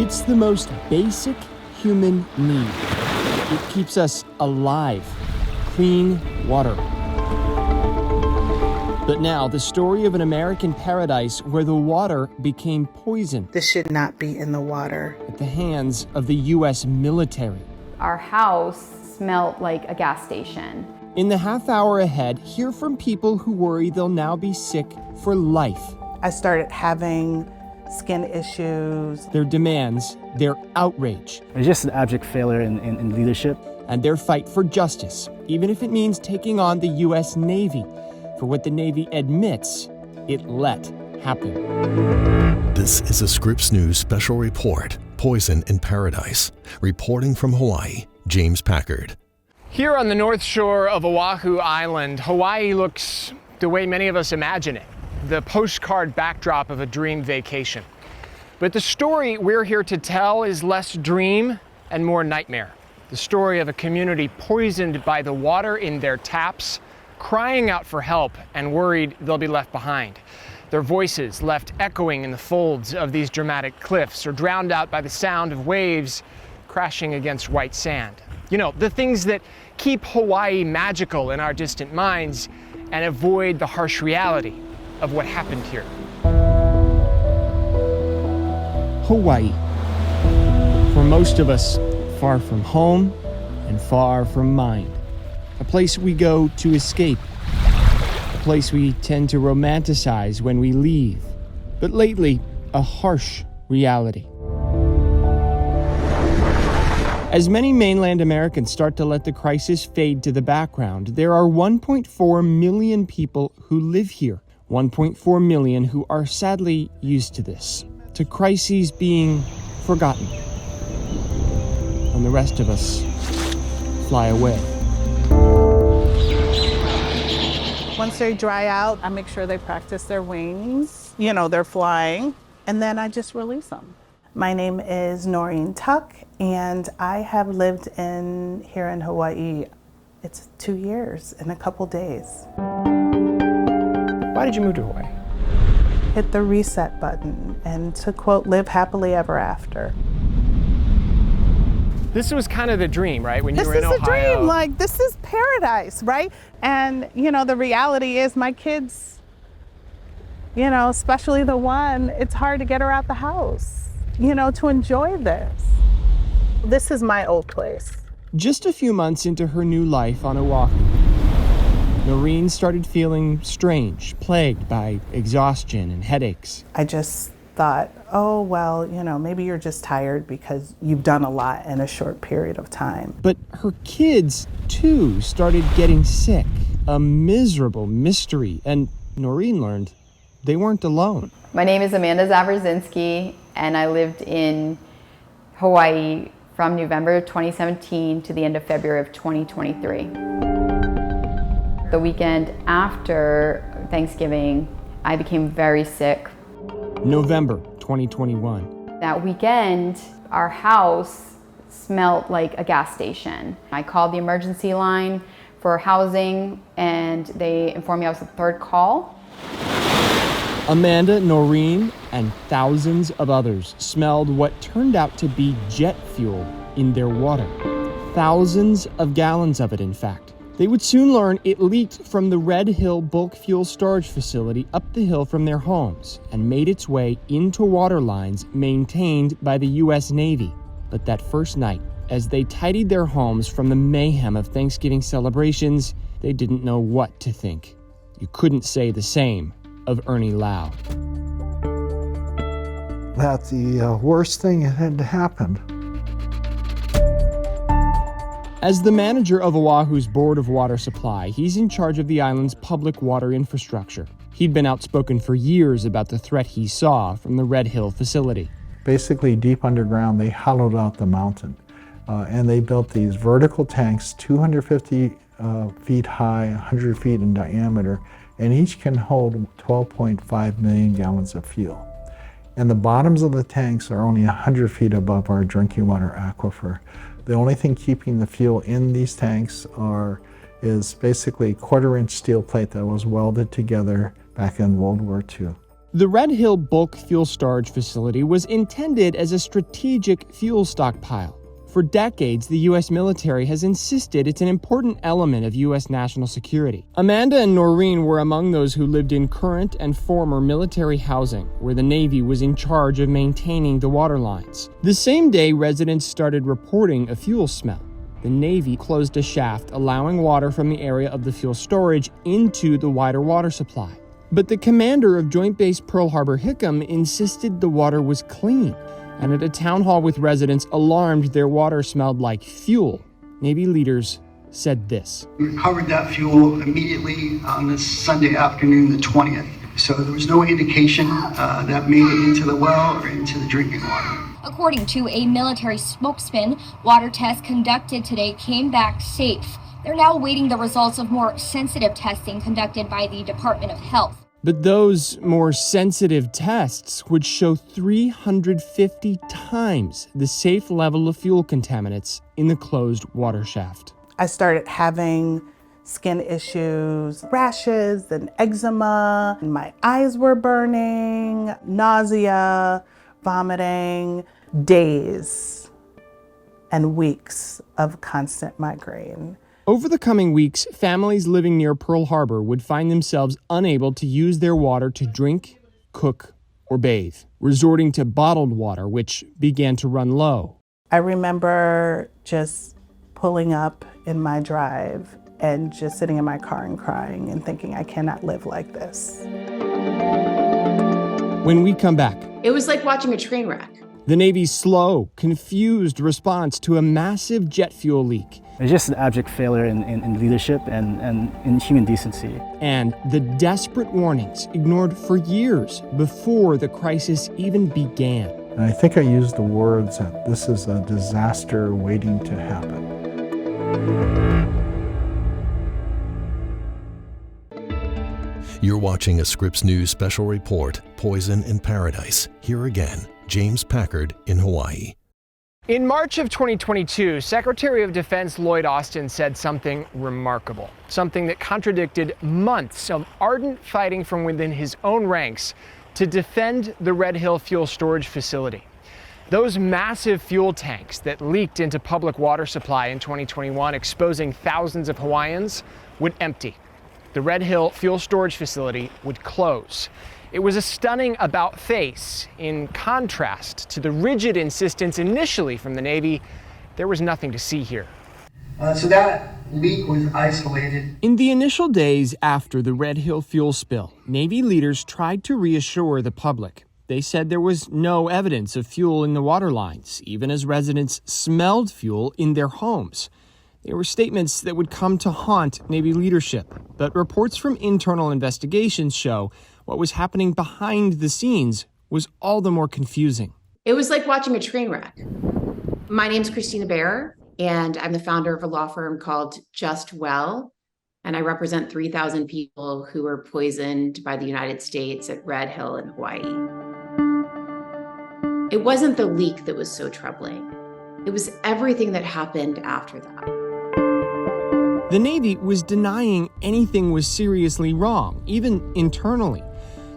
It's the most basic human need. It keeps us alive. Clean water. But now, the story of an American paradise where the water became poison. This should not be in the water. At the hands of the U.S. military. Our house smelled like a gas station. In the half hour ahead, hear from people who worry they'll now be sick for life. I started having skin issues. Their demands, their outrage. It's just an abject failure in leadership. And their fight for justice, even if it means taking on the U.S. Navy for what the Navy admits it let happen. This is a Scripps News special report, Poison in Paradise. Reporting from Hawaii, James Packard. Here on the north shore of Oahu Island, Hawaii looks the way many of us imagine it, the postcard backdrop of a dream vacation. But the story we're here to tell is less dream and more nightmare. The story of a community poisoned by the water in their taps, crying out for help and worried they'll be left behind. Their voices left echoing in the folds of these dramatic cliffs or drowned out by the sound of waves crashing against white sand. You know, the things that keep Hawaii magical in our distant minds and avoid the harsh reality of what happened here. Hawaii. For most of us, far from home and far from mind. A place we go to escape. A place we tend to romanticize when we leave. But lately, a harsh reality. As many mainland Americans start to let the crisis fade to the background, there are 1.4 million people who live here. 1.4 million who are sadly used to this, to crises being forgotten. And the rest of us fly away. Once they dry out, I make sure they practice their wings. You know, they're flying, and then I just release them. My name is Noreen Tuck, and I have lived here in Hawaii. It's 2 years and a couple days. Why did you move to Hawaii? Hit the reset button, and to quote, live happily ever after. This was kind of the dream, right? When you This were in is Ohio. the dream, like this is paradise, right? And you know, the reality is my kids, you know, especially the one, it's hard to get her out the house, you know, to enjoy this. This is my old place. Just a few months into her new life on Oahu, Noreen started feeling strange, plagued by exhaustion and headaches. I just thought, oh, well, you know, maybe you're just tired because you've done a lot in a short period of time. But her kids, too, started getting sick. A miserable mystery. And Noreen learned they weren't alone. My name is Amanda Zabrzinski, and I lived in Hawaii from November 2017 to the end of February of 2023. The weekend after Thanksgiving, I became very sick. November 2021. That weekend, our house smelled like a gas station. I called the emergency line for housing, and they informed me I was the third call. Amanda, Noreen, and thousands of others smelled what turned out to be jet fuel in their water. Thousands of gallons of it, in fact. They would soon learn it leaked from the Red Hill bulk fuel storage facility up the hill from their homes and made its way into water lines maintained by the U.S. Navy. But that first night, as they tidied their homes from the mayhem of Thanksgiving celebrations, they didn't know what to think. You couldn't say the same of Ernie Lau. That the worst thing had happened. As the manager of Oahu's Board of Water Supply, he's in charge of the island's public water infrastructure. He'd been outspoken for years about the threat he saw from the Red Hill facility. Basically, deep underground, they hollowed out the mountain. And they built these vertical tanks, 250 feet high, 100 feet in diameter, and each can hold 12.5 million gallons of fuel. And the bottoms of the tanks are only 100 feet above our drinking water aquifer. The only thing keeping the fuel in these tanks is basically a 1/4-inch steel plate that was welded together back in World War II. The Red Hill Bulk Fuel Storage Facility was intended as a strategic fuel stockpile. For decades, the U.S. military has insisted it's an important element of U.S. national security. Amanda and Noreen were among those who lived in current and former military housing, where the Navy was in charge of maintaining the water lines. The same day, residents started reporting a fuel smell. The Navy closed a shaft, allowing water from the area of the fuel storage into the wider water supply. But the commander of Joint Base Pearl Harbor-Hickam insisted the water was clean. And at a town hall with residents alarmed their water smelled like fuel, Navy leaders said this. We recovered that fuel immediately on this Sunday afternoon, the 20th. So there was no indication that made it into the well or into the drinking water. According to a military spokesman, water tests conducted today came back safe. They're now awaiting the results of more sensitive testing conducted by the Department of Health. But those more sensitive tests would show 350 times the safe level of fuel contaminants in the closed water shaft. I started having skin issues, rashes and eczema, and my eyes were burning, nausea, vomiting, days and weeks of constant migraine. Over the coming weeks, families living near Pearl Harbor would find themselves unable to use their water to drink, cook, or bathe, resorting to bottled water, which began to run low. I remember just pulling up in my drive and just sitting in my car and crying and thinking, I cannot live like this. When we come back, it was like watching a train wreck. The Navy's slow, confused response to a massive jet fuel leak. It's just an abject failure in leadership and in human decency. And the desperate warnings ignored for years before the crisis even began. And I think I used the words that this is a disaster waiting to happen. You're watching a Scripps News special report, Poison in Paradise. Here again, James Packard in Hawaii. In March of 2022, Secretary of Defense Lloyd Austin said something remarkable, something that contradicted months of ardent fighting from within his own ranks to defend the Red Hill Fuel Storage Facility. Those massive fuel tanks that leaked into public water supply in 2021, exposing thousands of Hawaiians, would empty. The Red Hill Fuel Storage Facility would close. It was a stunning about-face. In contrast to the rigid insistence initially from the Navy, there was nothing to see here. So that leak was isolated. In the initial days after the Red Hill fuel spill, Navy leaders tried to reassure the public. They said there was no evidence of fuel in the water lines, even as residents smelled fuel in their homes. They were statements that would come to haunt Navy leadership, but reports from internal investigations show what was happening behind the scenes was all the more confusing. It was like watching a train wreck. My name's Christina Baer, and I'm the founder of a law firm called Just Well, and I represent 3,000 people who were poisoned by the United States at Red Hill in Hawaii. It wasn't the leak that was so troubling. It was everything that happened after that. The Navy was denying anything was seriously wrong, even internally.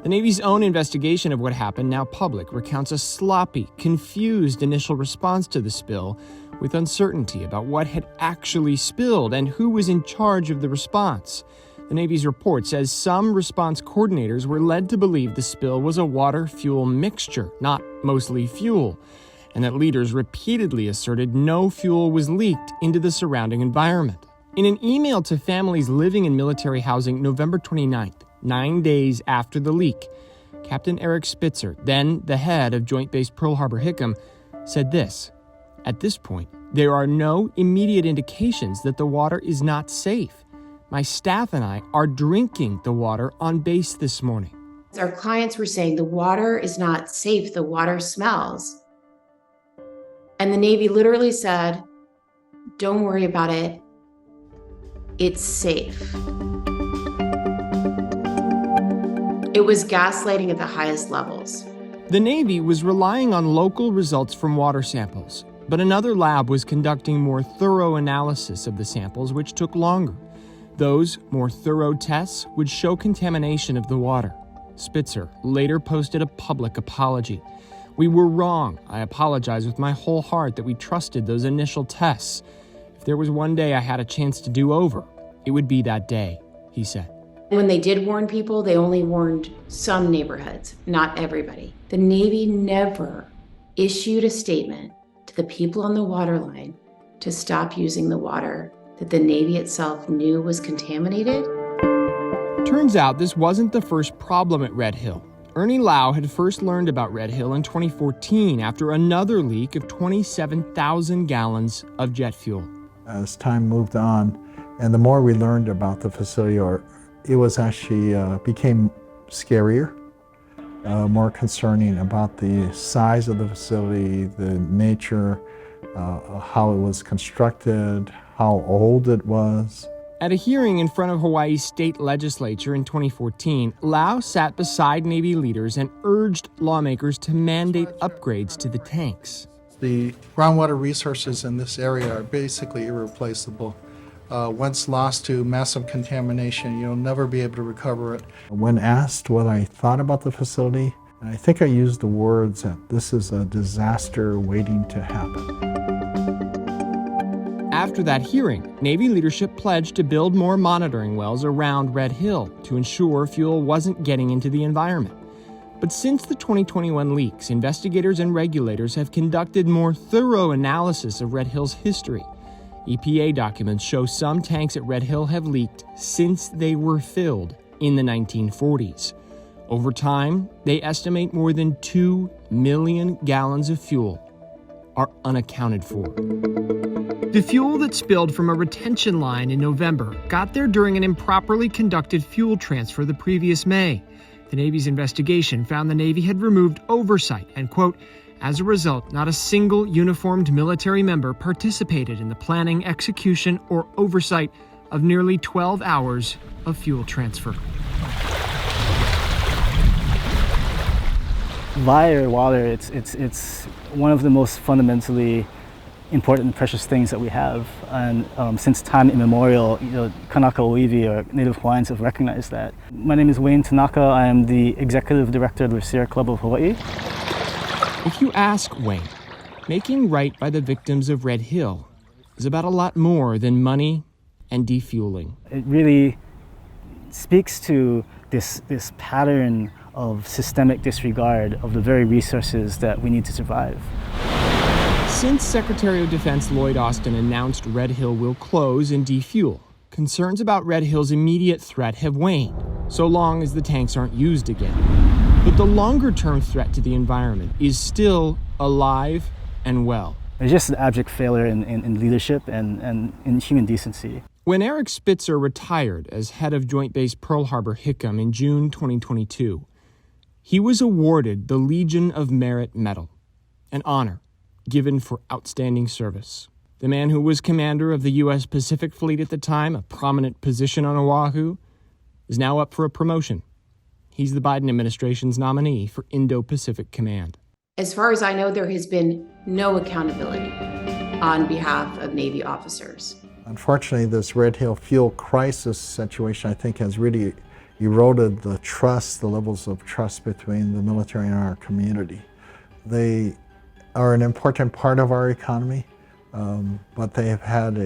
The Navy's own investigation of what happened, now public, recounts a sloppy, confused initial response to the spill, with uncertainty about what had actually spilled and who was in charge of the response. The Navy's report says some response coordinators were led to believe the spill was a water-fuel mixture, not mostly fuel, and that leaders repeatedly asserted no fuel was leaked into the surrounding environment. In an email to families living in military housing November 29th, 9 days after the leak, Captain Eric Spitzer, then the head of Joint Base Pearl Harbor-Hickam, said this: "At this point, there are no immediate indications that the water is not safe. My staff and I are drinking the water on base this morning." Our clients were saying the water is not safe, the water smells. And the Navy literally said, "Don't worry about it. It's safe." It was gaslighting at the highest levels. The Navy was relying on local results from water samples, but another lab was conducting more thorough analysis of the samples, which took longer. Those more thorough tests would show contamination of the water. Spitzer later posted a public apology. "We were wrong. I apologize with my whole heart that we trusted those initial tests. If there was one day I had a chance to do over, it would be that day," he said. When they did warn people, they only warned some neighborhoods, not everybody. The Navy never issued a statement to the people on the waterline to stop using the water that the Navy itself knew was contaminated. Turns out this wasn't the first problem at Red Hill. Ernie Lau had first learned about Red Hill in 2014 after another leak of 27,000 gallons of jet fuel. As time moved on, and the more we learned about the facility, it was actually became scarier, more concerning about the size of the facility, the nature, how it was constructed, how old it was. At a hearing in front of Hawaii's state legislature in 2014, Lau sat beside Navy leaders and urged lawmakers to mandate upgrades to the tanks. The groundwater resources in this area are basically irreplaceable. Once lost to massive contamination, you'll never be able to recover it. When asked what I thought about the facility, I think I used the words that this is a disaster waiting to happen. After that hearing, Navy leadership pledged to build more monitoring wells around Red Hill to ensure fuel wasn't getting into the environment. But since the 2021 leaks, investigators and regulators have conducted more thorough analysis of Red Hill's history. EPA documents show some tanks at Red Hill have leaked since they were filled in the 1940s. Over time, they estimate more than 2 million gallons of fuel are unaccounted for. The fuel that spilled from a retention line in November got there during an improperly conducted fuel transfer the previous May. The Navy's investigation found the Navy had removed oversight and, quote, "As a result, not a single uniformed military member participated in the planning, execution, or oversight of nearly 12 hours of fuel transfer." Via water, it's one of the most fundamentally important and precious things that we have. And since time immemorial, Kanaka Oiwi, or Native Hawaiians, have recognized that. My name is Wayne Tanaka. I am the Executive Director of the Sierra Club of Hawaii. If you ask Wayne, making right by the victims of Red Hill is about a lot more than money and defueling. It really speaks to this pattern of systemic disregard of the very resources that we need to survive. Since Secretary of Defense Lloyd Austin announced Red Hill will close and defuel, concerns about Red Hill's immediate threat have waned, so long as the tanks aren't used again. But the longer-term threat to the environment is still alive and well. It's just an abject failure in leadership and in human decency. When Eric Spitzer retired as head of Joint Base Pearl Harbor Hickam in June 2022, he was awarded the Legion of Merit Medal, an honor given for outstanding service. The man who was commander of the U.S. Pacific Fleet at the time, a prominent position on Oahu, is now up for a promotion. He's the Biden administration's nominee for Indo-Pacific Command. As far as I know, there has been no accountability on behalf of Navy officers. Unfortunately, this Red Hill fuel crisis situation, I think, has really eroded the levels of trust between the military and our community. They are an important part of our economy, but they have had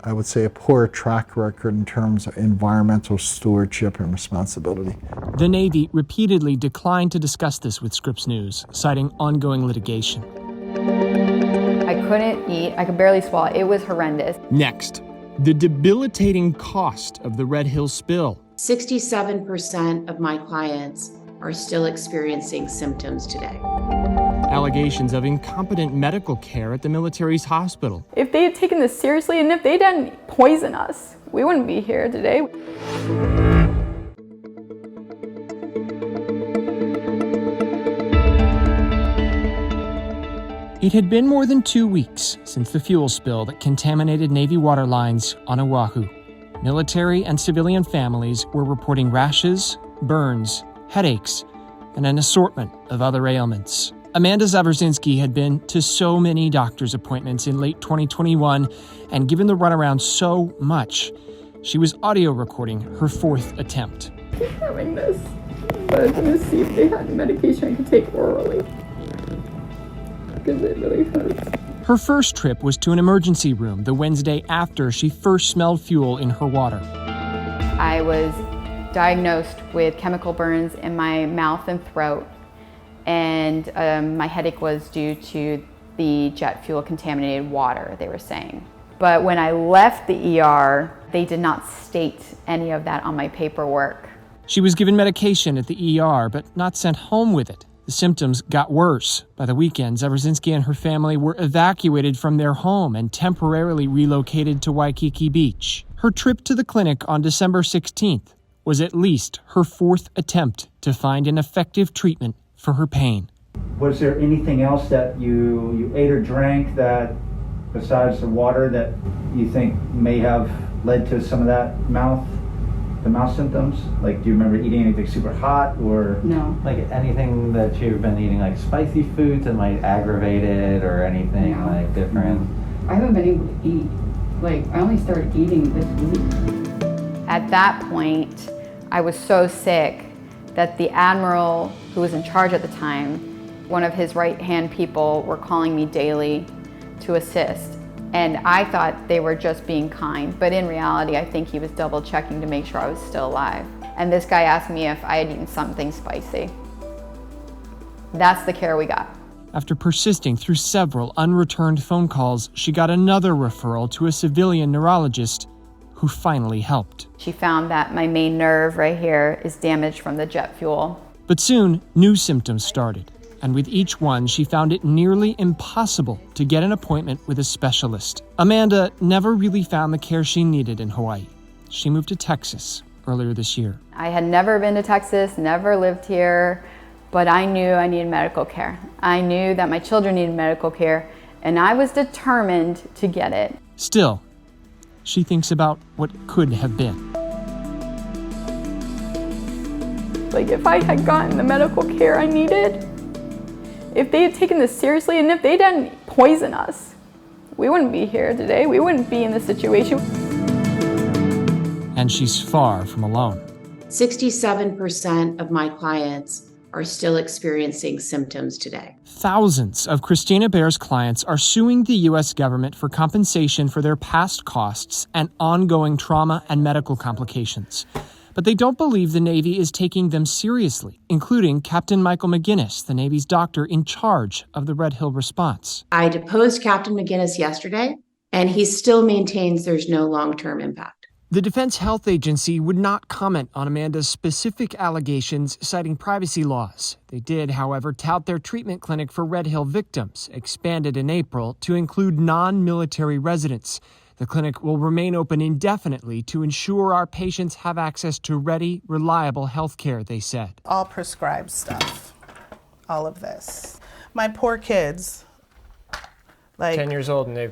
I would say, a poor track record in terms of environmental stewardship and responsibility. The Navy repeatedly declined to discuss this with Scripps News, citing ongoing litigation. I couldn't eat. I could barely swallow. It was horrendous. Next, the debilitating cost of the Red Hill spill. 67% of my clients are still experiencing symptoms today. Allegations of incompetent medical care at the military's hospital. If they had taken this seriously and if they didn't poison us, we wouldn't be here today. It had been more than 2 weeks since the fuel spill that contaminated Navy water lines on Oahu. Military and civilian families were reporting rashes, burns, headaches, and an assortment of other ailments. Amanda Zawarzinski had been to so many doctor's appointments in late 2021 and given the runaround so much, She was audio recording her 4th attempt. I keep having this, but I was going to see if they had any medication I could take orally, because it really hurts. Her first trip was to an emergency room the Wednesday after she first smelled fuel in her water. I was diagnosed with chemical burns in my mouth and throat, and my headache was due to the jet fuel contaminated water, they were saying. But when I left the ER, they did not state any of that on my paperwork. She was given medication at the ER, but not sent home with it. The symptoms got worse. By the weekend, Zabrzinski and her family were evacuated from their home and temporarily relocated to Waikiki Beach. Her trip to the clinic on December 16th was at least her 4th attempt to find an effective treatment for her pain. Was there anything else that you ate or drank that, besides the water, that you think may have led to some of the mouth symptoms? Like, do you remember eating anything super hot or? No. Like anything that you've been eating, like spicy foods that might aggravate it or anything like different? I haven't been able to eat. Like, I only started eating this week. At that point, I was so sick that the admiral who was in charge at the time, one of his right-hand people were calling me daily to assist. And I thought they were just being kind, but in reality, I think he was double checking to make sure I was still alive. And this guy asked me if I had eaten something spicy. That's the care we got. After persisting through several unreturned phone calls, she got another referral to a civilian neurologist who finally helped. She found that my main nerve right here is damaged from the jet fuel. But soon, new symptoms started. And with each one, she found it nearly impossible to get an appointment with a specialist. Amanda never really found the care she needed in Hawaii. She moved to Texas earlier this year. I had never been to Texas, never lived here, but I knew I needed medical care. I knew that my children needed medical care, and I was determined to get it. Still, she thinks about what could have been. Like, if I had gotten the medical care I needed, if they had taken this seriously, and if they didn't poison us, we wouldn't be here today. We wouldn't be in this situation. And she's far from alone. 67% of my clients are still experiencing symptoms today. Thousands of Christina Baer's clients are suing the U.S. government for compensation for their past costs and ongoing trauma and medical complications. But they don't believe the Navy is taking them seriously, including Captain Michael McGinnis, the Navy's doctor in charge of the Red Hill response. I deposed Captain McGinnis yesterday, and he still maintains there's no long-term impact. The Defense Health Agency would not comment on Amanda's specific allegations, citing privacy laws. They did, however, tout their treatment clinic for Red Hill victims, expanded in April to include non-military residents. The clinic will remain open indefinitely to ensure our patients have access to ready, reliable health care, they said. All prescribed stuff, all of this. My poor kids, like 10 years old and they've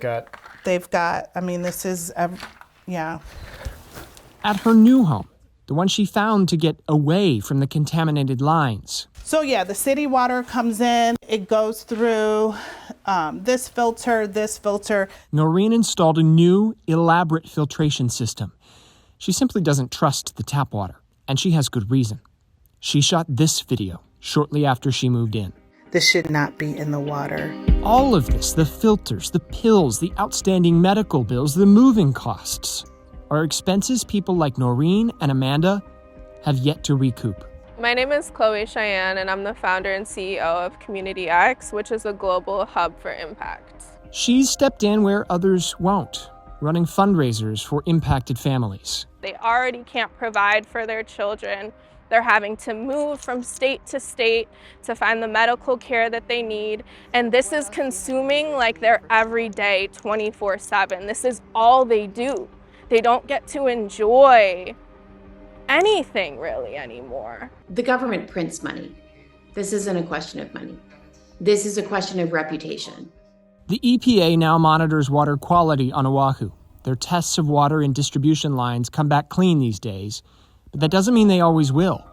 got, I mean, this is, yeah. At her new home, the one she found to get away from the contaminated lines. So yeah, the city water comes in, it goes through this filter. Noreen installed a new, elaborate filtration system. She simply doesn't trust the tap water, and she has good reason. She shot this video shortly after she moved in. This should not be in the water. All of this, the filters, the pills, the outstanding medical bills, the moving costs, are expenses people like Noreen and Amanda have yet to recoup. My name is Chloe Cheyenne, and I'm the founder and CEO of Community X, which is a global hub for impact. She's stepped in where others won't, running fundraisers for impacted families. They already can't provide for their children. They're having to move from state to state to find the medical care that they need. And this is consuming like their everyday 24/7. This is all they do. They don't get to enjoy anything really anymore. The government prints money. This isn't a question of money. This is a question of reputation. The EPA now monitors water quality on Oahu. Their tests of water in distribution lines come back clean these days, but that doesn't mean they always will.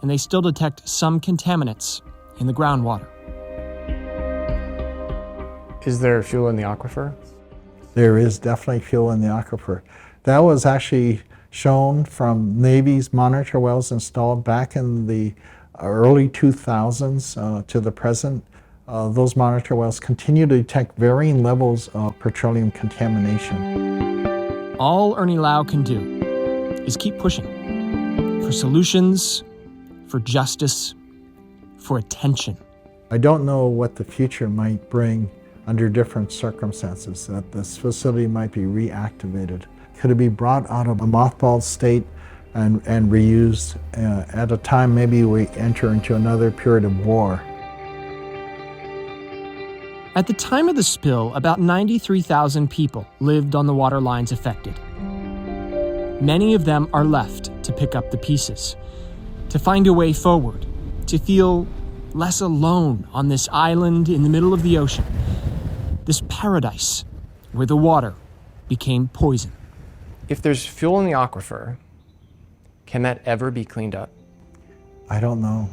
And they still detect some contaminants in the groundwater. Is there fuel in the aquifer? There is definitely fuel in the aquifer. That was actually shown from Navy's monitor wells installed back in the early 2000s to the present. Those monitor wells continue to detect varying levels of petroleum contamination. All Ernie Lau can do is keep pushing for solutions, for justice, for attention. I don't know what the future might bring under different circumstances, that this facility might be reactivated. Could it be brought out of a mothballed state and reused at a time maybe we enter into another period of war? At the time of the spill, about 93,000 people lived on the water lines affected. Many of them are left to pick up the pieces, to find a way forward, to feel less alone on this island in the middle of the ocean, this paradise where the water became poison. If there's fuel in the aquifer, can that ever be cleaned up? I don't know.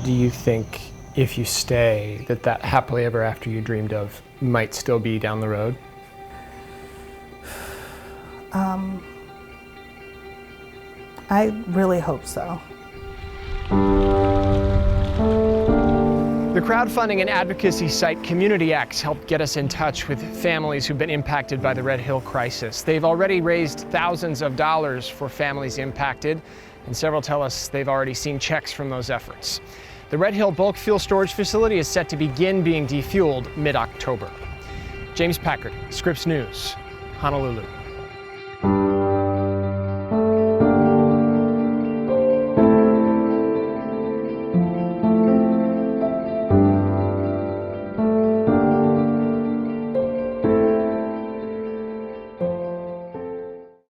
Do you think if you stay, that happily ever after you dreamed of might still be down the road? I really hope so. The crowdfunding and advocacy site CommunityX helped get us in touch with families who've been impacted by the Red Hill crisis. They've already raised thousands of dollars for families impacted, and several tell us they've already seen checks from those efforts. The Red Hill bulk fuel storage facility is set to begin being defueled mid-October. James Packard, Scripps News, Honolulu.